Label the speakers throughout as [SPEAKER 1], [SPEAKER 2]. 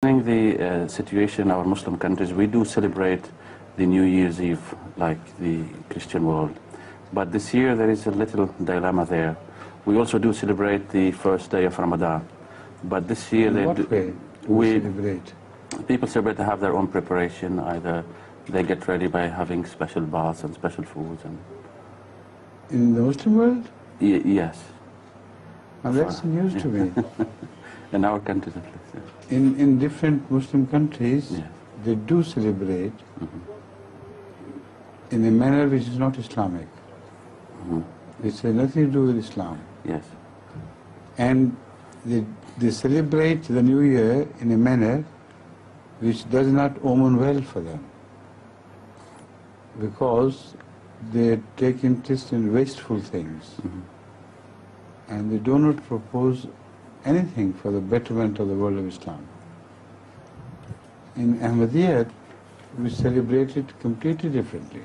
[SPEAKER 1] In the situation in our Muslim countries, we do celebrate the New Year's Eve like the Christian world. But this year there is a little dilemma there. We also do celebrate the first day of Ramadan. But this year
[SPEAKER 2] we celebrate?
[SPEAKER 1] People celebrate to have their own preparation. Either they get ready by having special baths and special foods. And
[SPEAKER 2] in the Muslim world?
[SPEAKER 1] Yes.
[SPEAKER 2] And that's news to me.
[SPEAKER 1] In our countries at least. Yes.
[SPEAKER 2] In different Muslim countries,
[SPEAKER 1] yes,
[SPEAKER 2] they do celebrate in a manner which is not Islamic. It's nothing to do with Islam.
[SPEAKER 1] Yes.
[SPEAKER 2] And they celebrate the New Year in a manner which does not omen well for them, because they take interest in wasteful things, and they do not propose anything for the betterment of the world of Islam. In Ahmediyya, we celebrate it completely differently.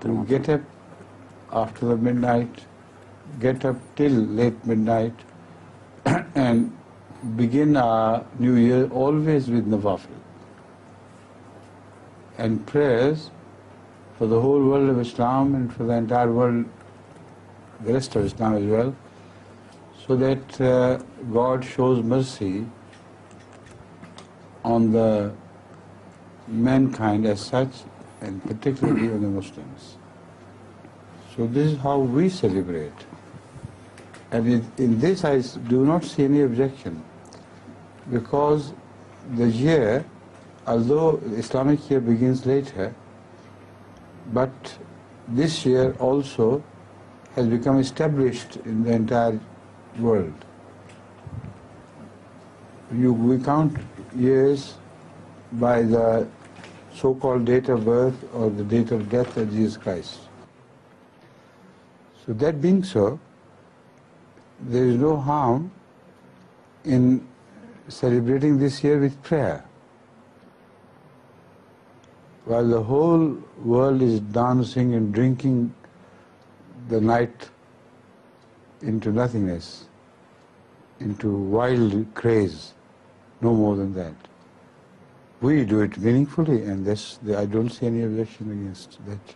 [SPEAKER 2] We get up after the midnight, get up till late midnight, and begin our New Year always with nawafil and prayers for the whole world of Islam and for the entire world, the rest of Islam as well, so that God shows mercy on the mankind as such, and particularly on the Muslims. So this is how we celebrate. And in this I do not see any objection, because the year, although the Islamic year begins later, but this year also has become established in the entire world. We count years by the so-called date of birth or the date of death of Jesus Christ. So that being so, there is no harm in celebrating this year with prayer. While the whole world is dancing and drinking the night into nothingness, into wild craze, no more than that. We do it meaningfully, and I don't see any objection against that.